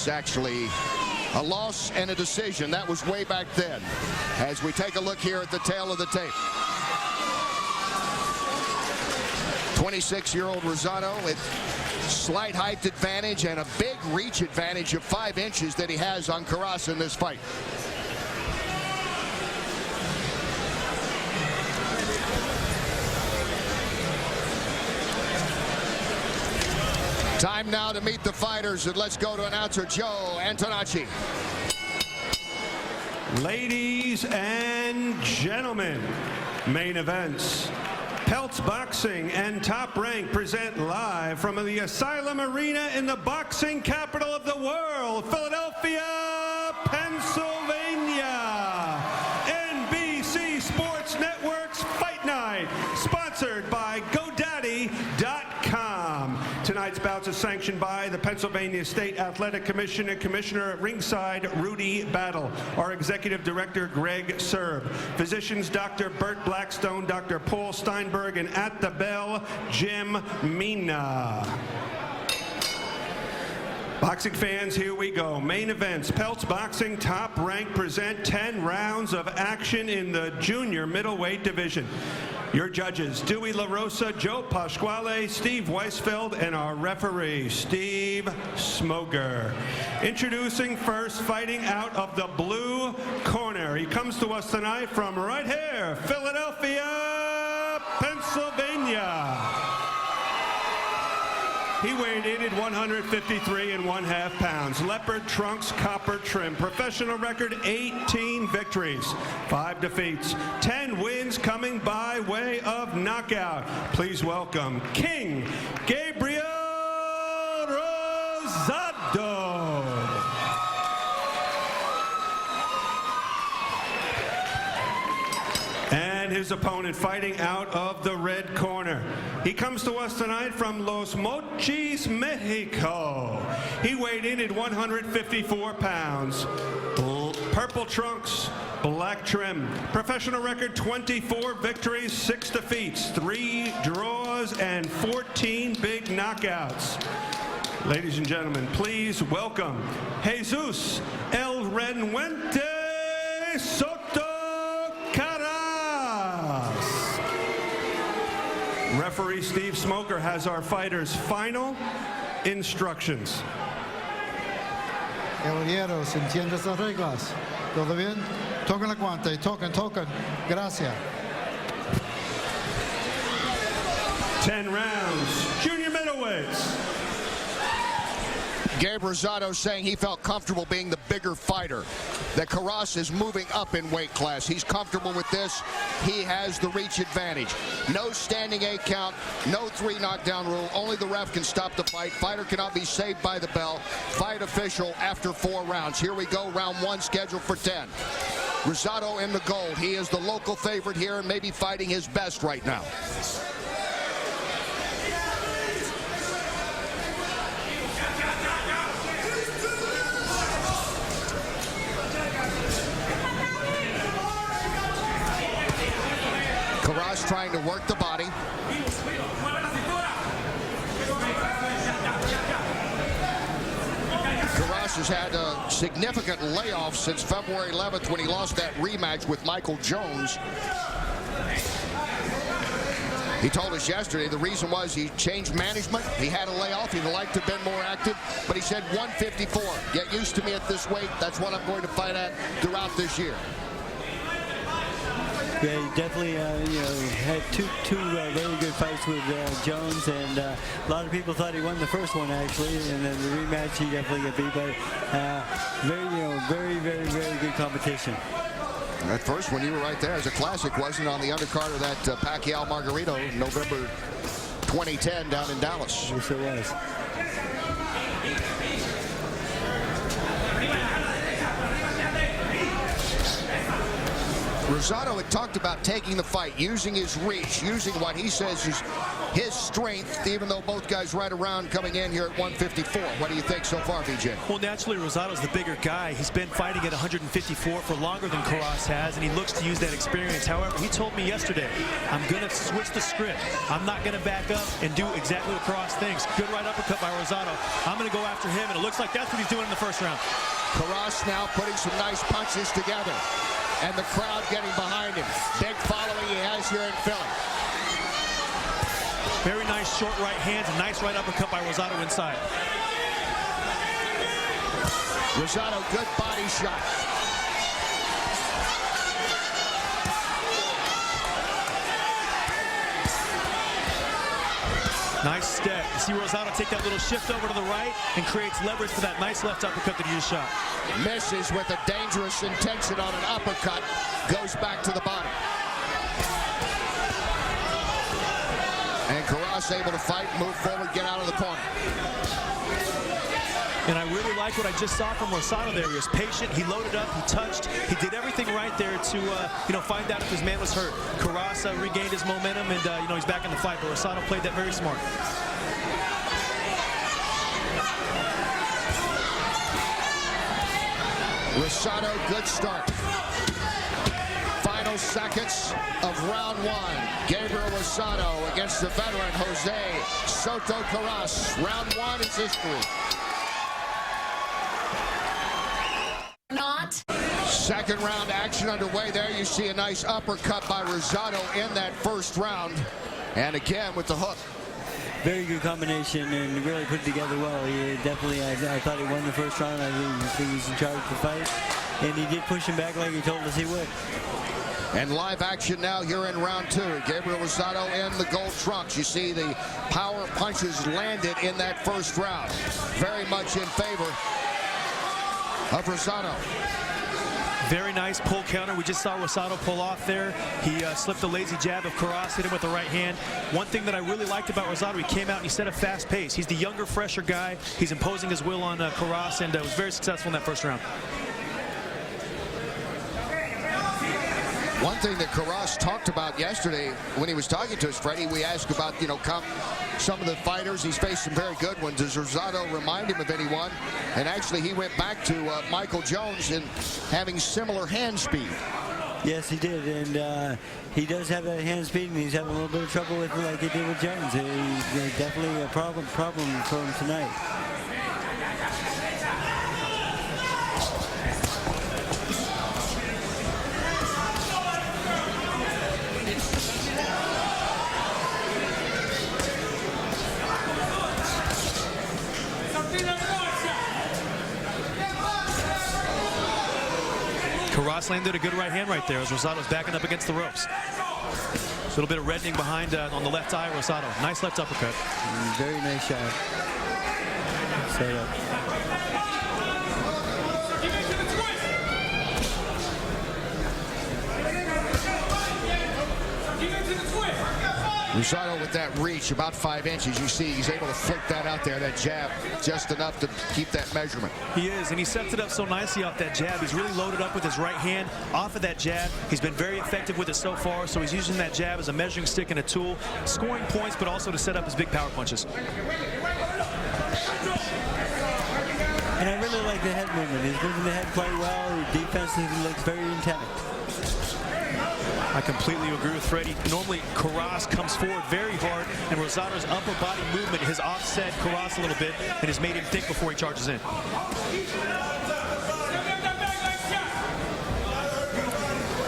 was actually a loss and a decision. That was way back then. As we take a look here at the tail of the tape. 26-year-old Rosado with slight height advantage and a big reach advantage of 5 inches that he has on Karass in this fight. Time now to meet the fighters, and let's go to announcer Joe Antonacci. Ladies and gentlemen, main events. Peltz Boxing and Top Rank present live from the Asylum Arena in the boxing capital of the world, Philadelphia, Pennsylvania. NBC Sports Network's Fight Night, sponsored by GoDaddy.com. Tonight's bouts are sanctioned by the Pennsylvania State Athletic Commission and Commissioner at ringside, Rudy Battle. Our Executive Director, Greg Serb. Physicians, Dr. Bert Blackstone, Dr. Paul Steinberg, and at the bell, Jim Mina. Boxing fans, here we go. Main events. Peltz Boxing Top Rank present 10 rounds of action in the junior middleweight division. Your judges, Dewey LaRosa, Joe Pasquale, Steve Weisfeld, and our referee, Steve Smoger. Introducing first, fighting out of the blue corner. He comes to us tonight from right here, Philadelphia, Pennsylvania. He weighed in at 153½ pounds. Leopard trunks, copper trim. Professional record, 18 victories, 5 defeats, 10 wins coming by way of knockout. Please welcome King Gabriel Rosado. And his opponent fighting out of the red corner. He comes to us tonight from Los Mochis, Mexico. He weighed in at 154 pounds. Purple trunks, black trim. Professional record, 24 victories, 6 defeats, 3 draws, and 14 big knockouts. Ladies and gentlemen, please welcome Jesus El Renuente Soto. Referee Steve Smoker has our fighters' final instructions. Caballeros, entiendes las reglas. ¿Todo bien? Toquen la guante, toquen. Gracias. 10 rounds, junior middleweights. Gabe Rosado saying he felt comfortable being the bigger fighter. That Karass is moving up in weight class. He's comfortable with this. He has the reach advantage. No standing 8 count, no 3 knockdown rule. Only the ref can stop the fight. Fighter cannot be saved by the bell. Fight official after 4 rounds. Here we go, round 1 scheduled for 10. Rosado in the gold. He is the local favorite here and maybe fighting his best right now. Karass trying to work the body. Karass has had a significant layoff since February 11th when he lost that rematch with Michael Jones. He told us yesterday the reason was he changed management. He had a layoff. He'd like to have been more active, but he said 154. Get used to me at this weight. That's what I'm going to fight at throughout this year. Yeah, he definitely had two very good fights with Jones, and a lot of people thought he won the first one actually, and then the rematch he definitely got beat. But very good competition. That first one, you were right there as a classic, wasn't on the undercard of that Pacquiao Margarito, November 2010 down in Dallas. Yes, it was. Rosado had talked about taking the fight, using his reach, using what he says is his strength, even though both guys right around coming in here at 154. What do you think so far, BJ? Well, naturally, Rosado's the bigger guy. He's been fighting at 154 for longer than Karass has, and he looks to use that experience. However, he told me yesterday, I'm going to switch the script. I'm not going to back up and do exactly what Karass thinks. Good right uppercut by Rosado. I'm going to go after him, and it looks like that's what he's doing in the first round. Karass now putting some nice punches together, and the crowd getting behind him. Big following he has here in Philly. Very nice short right hands, a nice right uppercut by Rosado inside. Rosado, good body shot. Nice step. You see Rosado take that little shift over to the right and creates leverage for that nice left uppercut that he just shot. Misses with a dangerous intention on an uppercut. Goes back to the body. And Karass able to fight, move forward, get out of the corner. And I really like what I just saw from Rosado there. He was patient, he loaded up, he touched, he did everything right there to find out if his man was hurt. Karass regained his momentum, and he's back in the fight, but Rosado played that very smart. Rosado, good start. Final seconds of round one. Gabriel Rosado against the veteran Jose Soto Karass. Round one is history. Not. Second round action underway. There you see a nice uppercut by Rosado in that first round. And again with the hook. Very good combination and really put it together well. He definitely, I thought he won the first round. I think he's in charge of the fight. And he did push him back like he told us he would. And live action now here in round two. Gabriel Rosado in the gold trunks. You see the power punches landed in that first round. Very much in favor of Rosado. Very nice pull counter. We just saw Rosado pull off there. He slipped a lazy jab of Karass, hit him with the right hand. One thing that I really liked about Rosado, he came out and he set a fast pace. He's the younger, fresher guy. He's imposing his will on Karass, and was very successful in that first round. One thing that Karass talked about yesterday when he was talking to us, Freddie, we asked about, some of the fighters. He's faced some very good ones. Does Rosado remind him of anyone? And actually, he went back to Michael Jones and having similar hand speed. Yes, he did, and he does have that hand speed, and he's having a little bit of trouble with it like he did with Jones. He's definitely a problem for him tonight. Karass landed a good right hand right there as Rosado's backing up against the ropes. A little bit of reddening behind on the left eye, Rosado. Nice left uppercut. Very nice shot. Set up. Rosado with that reach, about 5 inches. You see he's able to flick that out there, that jab, just enough to keep that measurement. He is, and he sets it up so nicely off that jab. He's really loaded up with his right hand off of that jab. He's been very effective with it so far, so he's using that jab as a measuring stick and a tool, scoring points, but also to set up his big power punches. And I really like the head movement. He's moving the head quite well. His defense looks very intact. I completely agree with Freddie. Normally, Karass comes forward very hard, and Rosado's upper body movement has offset Karass a little bit and has made him think before he charges in.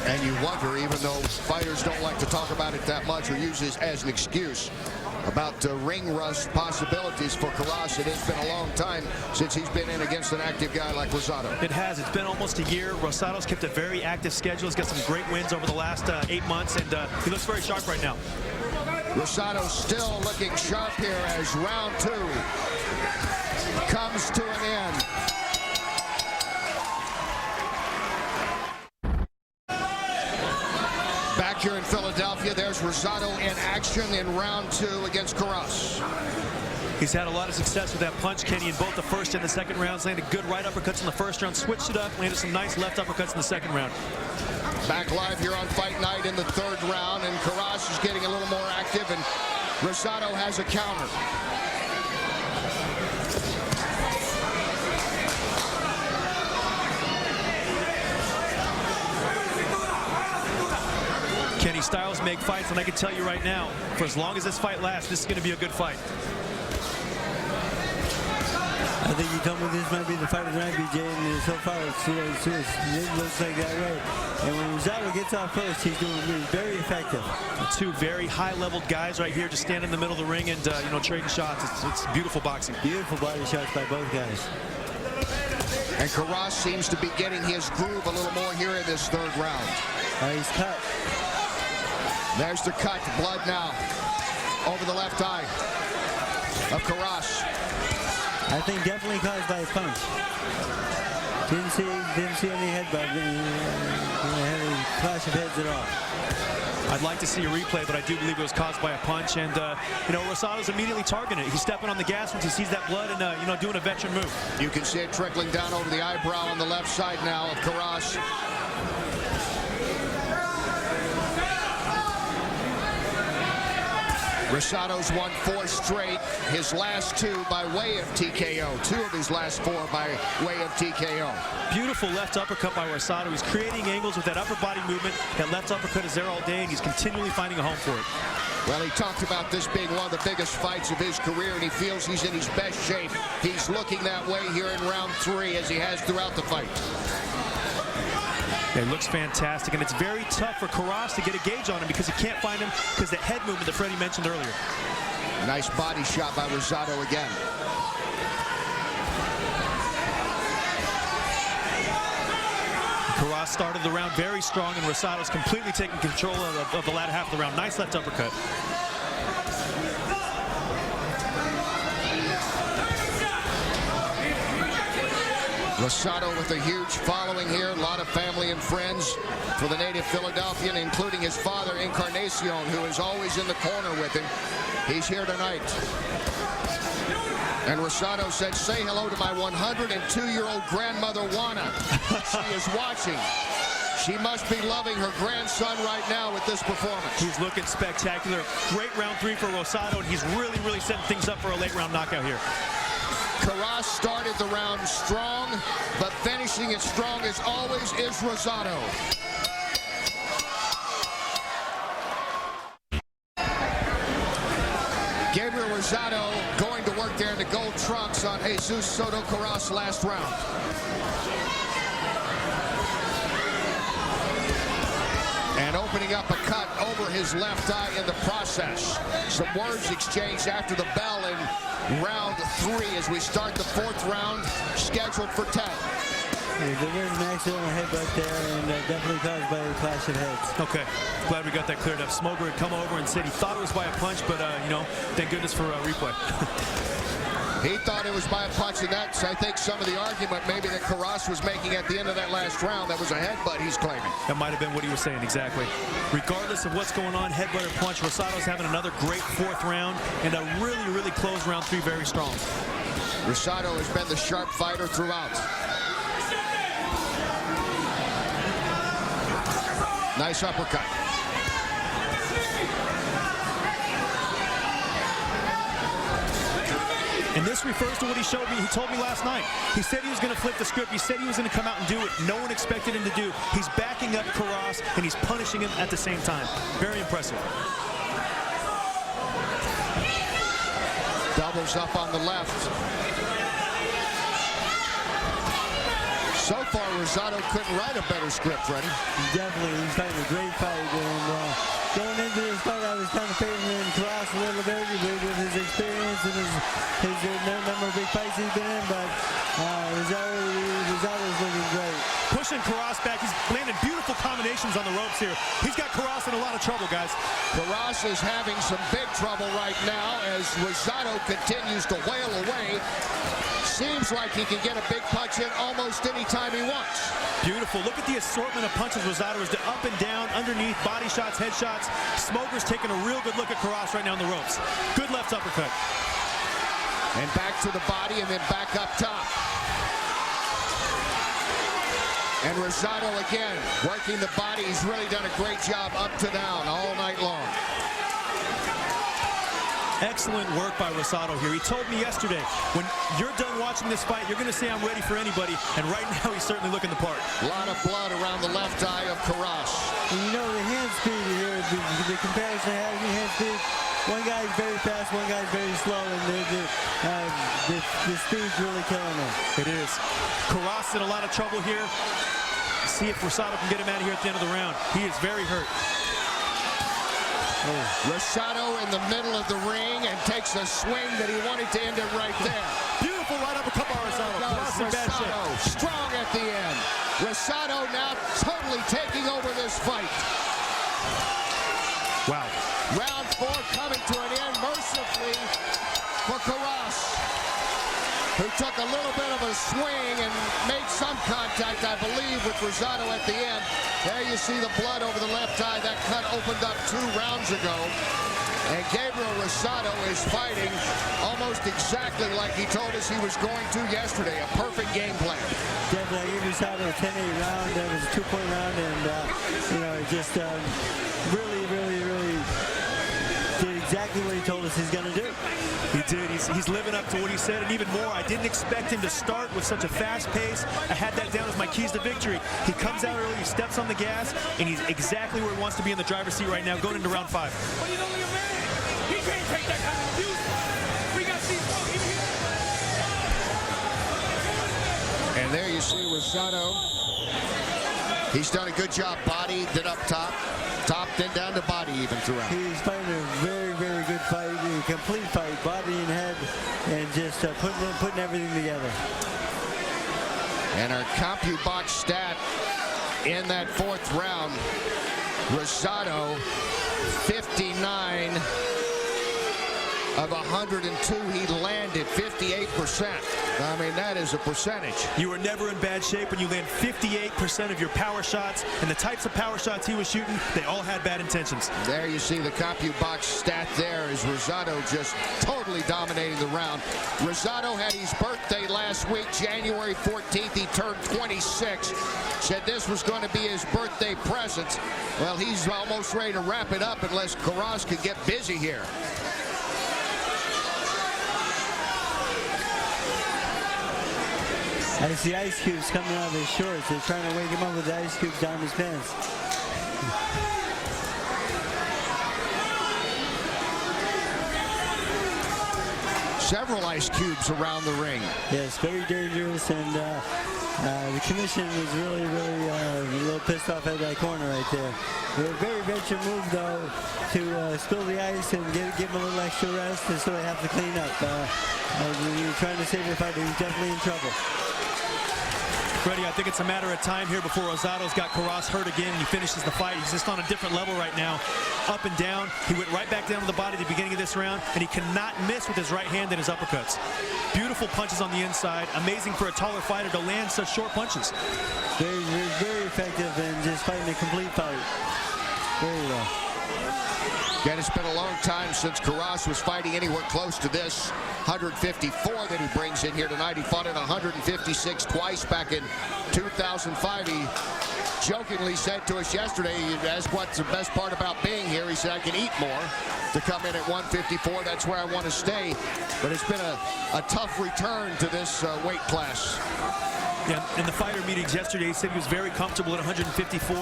And you wonder, even though fighters don't like to talk about it that much or use this as an excuse, about ring rust possibilities for Karass. It has been a long time since he's been in against an active guy like Rosado. It has. It's been almost a year. Rosado's kept a very active schedule. He's got some great wins over the last 8 months, and he looks very sharp right now. Rosado still looking sharp here as round two comes to an end. Back here in Philadelphia, there's Rosado in action in round two against Karass. He's had a lot of success with that punch, Kenny, in both the first and the second rounds. Landed good right uppercuts in the first round, switched it up, landed some nice left uppercuts in the second round. Back live here on Fight Night in the third round, and Karass is getting a little more active and Rosado has a counter. Kenny, styles make fights, and I can tell you right now, for as long as this fight lasts, this is going to be a good fight. I think you told me this might be the fight of the night, BJ, and so far it looks like that way. And when Rosado gets off first, he's very effective. Two very high-leveled guys right here, just standing in the middle of the ring and you know, trading shots. It's beautiful boxing. Beautiful body shots by both guys. And Karass seems to be getting his groove a little more here in this third round. He's cut. There's the cut, blood now over the left eye of Karass. I think definitely caused by a punch. Didn't see any headbutt. Didn't have any clash of heads at all. I'd like to see a replay, but I do believe it was caused by a punch. And you know, Rosado's immediately targeting it. He's stepping on the gas once he sees that blood and you know, doing a veteran move. You can see it trickling down over the eyebrow on the left side now of Karass. Rosado's won 4 straight, his last 2 by way of TKO. 2 of his last 4 by way of TKO. Beautiful left uppercut by Rosado. He's creating angles with that upper body movement. That left uppercut is there all day, and he's continually finding a home for it. Well, he talked about this being one of the biggest fights of his career, and he feels he's in his best shape. He's looking that way here in round 3, as he has throughout the fight. It looks fantastic, and it's very tough for Karass to get a gauge on him because he can't find him because that head movement that Freddie mentioned earlier. Nice body shot by Rosado again. Karass started the round very strong, and Rosado's completely taking control of the latter half of the round. Nice left uppercut. Rosado with a huge following here, a lot of family and friends for the native Philadelphian, including his father, Encarnacion, who is always in the corner with him. He's here tonight. And Rosado said, say hello to my 102-year-old grandmother, Juana. She is watching. She must be loving her grandson right now with this performance. He's looking spectacular. Great round 3 for Rosado, and he's really setting things up for a late round knockout here. Karass started the round strong, but finishing it strong as always is Rosado. Gabriel Rosado going to work there in the gold trunks on Jesus Soto Karass last round. And opening up a cut over his left eye in the process. Some words exchanged after the bell in round 3 as we start the 4th round, scheduled for 10. There was an accidental headbutt there, and definitely caused by a clash of heads. Okay, glad we got that cleared up. Smoker had come over and said he thought it was by a punch, but you know, thank goodness for a replay. He thought it was by a punch, and that's, I think, some of the argument maybe that Karass was making at the end of that last round. That was a headbutt, he's claiming. That might have been what he was saying, exactly. Regardless of what's going on, headbutt or punch, Rosado's having another great 4th round, and a really close round 3, very strong. Rosado has been the sharp fighter throughout. Nice uppercut. And this refers to what he showed me. He told me last night. He said he was going to flip the script. He said he was going to come out and do what no one expected him to do. He's backing up Karass, and he's punishing him at the same time. Very impressive. Doubles up on the left. So far, Rosado couldn't write a better script, Freddie. Definitely, he's fighting a great fight. And going into this fight, I was kind of favoring Karass a little bit with his experience and his number of big fights he's been in, but Rosado's looking great. Pushing Karass back. He's landing beautiful combinations on the ropes here. He's got Karass in a lot of trouble, guys. Karass is having some big trouble right now as Rosado continues to wail away. Seems like he can get a big punch in almost any time he wants. Beautiful. Look at the assortment of punches Rosado is up and down, underneath, body shots, head shots. Smoker's taking a real good look at Karass right now on the ropes. Good left uppercut. And back to the body and then back up top. And Rosado again working the body. He's really done a great job up to down all night long. Excellent work by Rosado here. He told me yesterday, when you're done watching this fight, you're going to say I'm ready for anybody, and right now he's certainly looking the part. A lot of blood around the left eye of Karass. And you know the hand speed here, the comparison I have in hand speed, one guy's very fast, one guy's very slow, and the speed's really killing him. It is. Karass in a lot of trouble here. See if Rosado can get him out of here at the end of the round. He is very hurt. Rosado in the middle of the ring and takes a swing that he wanted to end it right there. Beautiful right uppercut by Rosado. Karass in bad shape. Rosado strong at the end. Rosado now totally taking over this fight. Wow. Round 4 coming to an end mercifully for Karass, who took a little bit of a swing and made some contact, I believe, with Rosado at the end. There you see the blood over the left eye. That cut opened up 2 rounds ago. And Gabriel Rosado is fighting almost exactly like he told us he was going to yesterday. A perfect game plan. Definitely, I gave Rosado a 10-8 round. That was a 2-point round, and you know, just really did exactly what he told us he's going to do. He did. He's living up to what he said, and even more. I didn't expect him to start with such a fast pace. I had that down as my keys to victory. He comes out early, he steps on the gas, and he's exactly where he wants to be in the driver's seat right now, going into round 5. But you know, look at man. He can't take that kind of abuse. We got to see Soto here. And there you see Rosado. He's done a good job body, then up top, then down to body even throughout. He's fighting a very good fight, a complete fight, body and head, and just putting everything together. And our CompuBox stat in that 4th round, Rosado 59 of 102 he landed, 58%. I mean, that is a percentage. You were never in bad shape when you land 58% of your power shots, and the types of power shots he was shooting, they all had bad intentions. There you see the CompuBox stat there is Rosado just totally dominating the round. Rosado had his birthday last week, January 14th. He turned 26. Said this was going to be his birthday present. Well, he's almost ready to wrap it up unless Karass can get busy here. I see ice cubes coming out of his shorts. They're trying to wake him up with the ice cubes down his pants. Several ice cubes around the ring. Yes, very dangerous, and the commission was really a little pissed off at that corner right there. A very venture move, though, to spill the ice and give him a little extra rest, and so they have to clean up. You're trying to save the fight, he's definitely in trouble. Freddie, I think it's a matter of time here before Rosado's got Karass hurt again and he finishes the fight. He's just on a different level right now. Up and down. He went right back down to the body at the beginning of this round, and he cannot miss with his right hand and his uppercuts. Beautiful punches on the inside. Amazing for a taller fighter to land such short punches. Very effective and just fighting a complete fight. Very well. Again, it's been a long time since Karass was fighting anywhere close to this 154 that he brings in here tonight. He fought at 156 twice back in 2005. He jokingly said to us yesterday, he asked what's the best part about being here. He said, I can eat more to come in at 154. That's where I want to stay. But it's been a tough return to this weight class. Yeah, in the fighter meetings yesterday, he said he was very comfortable at 154.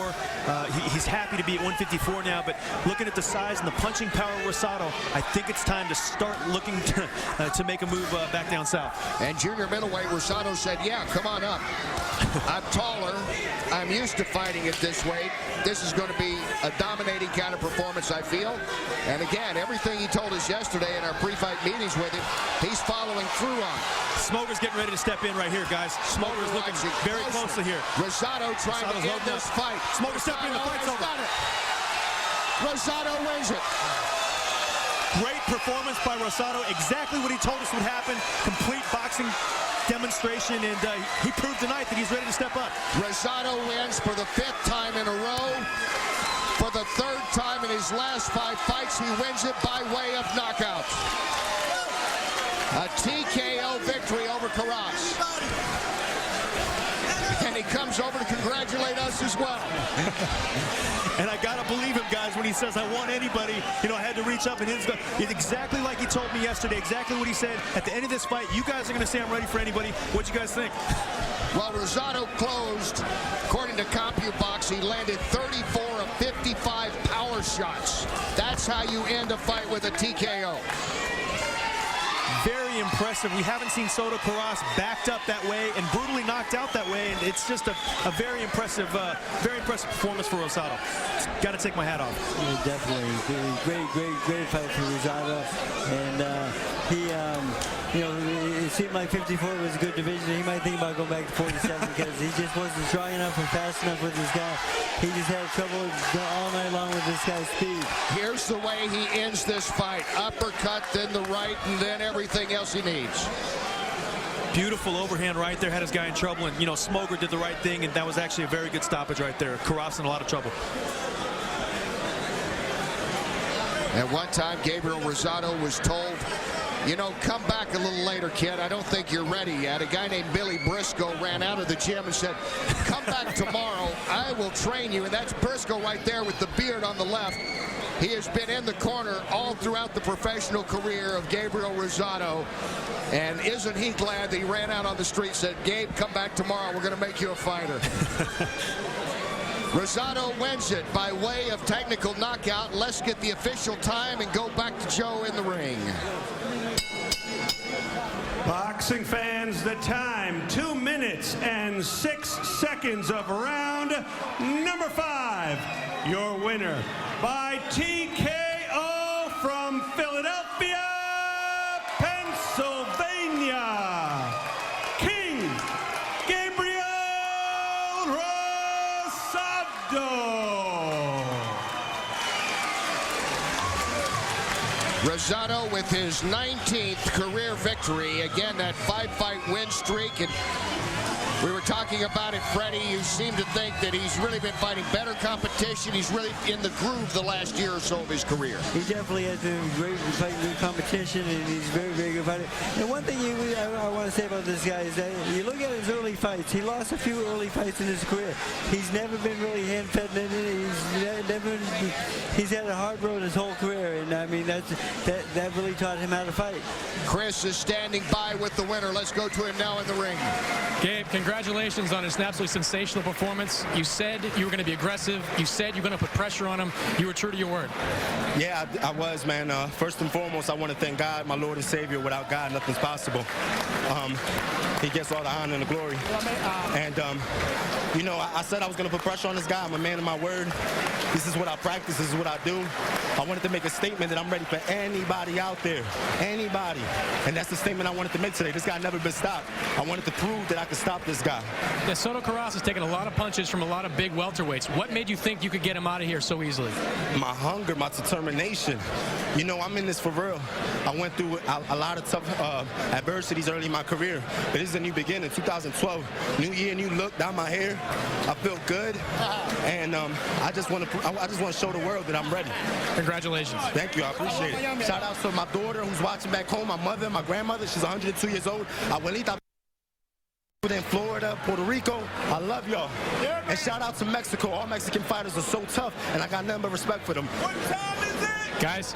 He's happy to be at 154 now, but looking at the size and the punching power of Rosado, I think it's time to start looking to make a move back down south. And junior middleweight Rosado said, yeah, come on up. I'm taller. I'm used to fighting at this weight. This is going to be a dominating kind of performance, I feel. And again, everything he told us yesterday in our pre-fight meetings with him, he's following through on. Smoker's getting ready to step in right here, guys. Smoker's looking very closely here. Rosado trying to end this fight. Smoker stepping in, the fight's over. Rosado wins it. Great performance by Rosado. Exactly what he told us would happen. Complete boxing demonstration, and he proved tonight that he's ready to step up. Rosado wins for the 5th time in a row. For the 3rd time in his last 5 fights, he wins it by way of knockout. A TKO victory over Karass. And he comes over to congratulate us as well. And I got to believe him, guys, when he says, I want anybody. You know, I had to reach up and it's exactly like he told me yesterday, exactly what he said. At the end of this fight, you guys are going to say I'm ready for anybody. What'd you guys think? Well, Rosado closed. According to CompuBox, he landed 34 of 55 power shots. That's how you end a fight with a TKO. Very impressive. We haven't seen Soto Karass backed up that way and brutally knocked out that way, and it's just a very impressive performance for Rosado. Got to take my hat off. Yeah, definitely, great fight for Rosado, and you know, it seemed like 54 was a good division. He might think about going back to 47 because he just wasn't strong enough or fast enough with this guy. He just had trouble all night long with this guy's speed. Here's the way he ends this fight. Uppercut, then the right, and then everything else he needs. Beautiful overhand right there, had his guy in trouble, and, you know, Smoker did the right thing, and that was actually a very good stoppage right there. Karass in a lot of trouble. At one time, Gabriel Rosado was told, you know, come back a little later, kid. I don't think you're ready yet. A guy named Billy Briscoe ran out of the gym and said, come back tomorrow. I will train you. And that's Briscoe right there with the beard on the left. He has been in the corner all throughout the professional career of Gabriel Rosado. And isn't he glad that he ran out on the street and said, Gabe, come back tomorrow. We're going to make you a fighter. Rosado wins it by way of technical knockout. Let's get the official time and go back to Joe in the ring. Boxing fans, the time, 2 minutes and 6 seconds of round number 5. Your winner by TKO from Philadelphia, Pennsylvania, King Gabriel Rosado. Rosado with his 19th career victory. Again, that 5-fight win streak. And we were talking about it, Freddie. You seem to think that he's really been fighting better competition. He's really in the groove the last year or so of his career. He definitely has been great fighting good competition, and he's very good fighter. And one thing I want to say about this guy is that you look at his early fights. He lost a few early fights in his career. He's never been really hand-fed in it. He's had a hard road his whole career, and I mean that really taught him how to fight. Chris is standing by with the winner. Let's go to him now in the ring. Gabe, congratulations on an absolutely sensational performance. You said you were going to be aggressive. You said you were going to put pressure on him. You were true to your word. Yeah, I was, man. First and foremost, I want to thank God, my Lord and Savior. Without God, nothing's possible. He gets all the honor and the glory. And, you know, I said I was going to put pressure on this guy. I'm a man of my word. This is what I practice. This is what I do. I wanted to make a statement that I'm ready for anybody out there. Anybody. And that's the statement I wanted to make today. This guy never been stopped. I wanted to prove that I could stop this guy. Yeah, Soto Karass has taken a lot of punches from a lot of big welterweights. What made you think you could get him out of here so easily? My hunger, my determination. You know, I'm in this for real. I went through a lot of tough adversities early in my career. But this is a new beginning, 2012. New year, new look, down my hair. I feel good. And I just want to show the world that I'm ready. Congratulations. Thank you. I appreciate it. Shout out to my daughter who's watching back home, my mother, my grandmother. She's 102 years old. Abuelita in Florida, Puerto Rico. I love y'all. And shout out to Mexico. All Mexican fighters are so tough, and I got nothing but respect for them. Guys.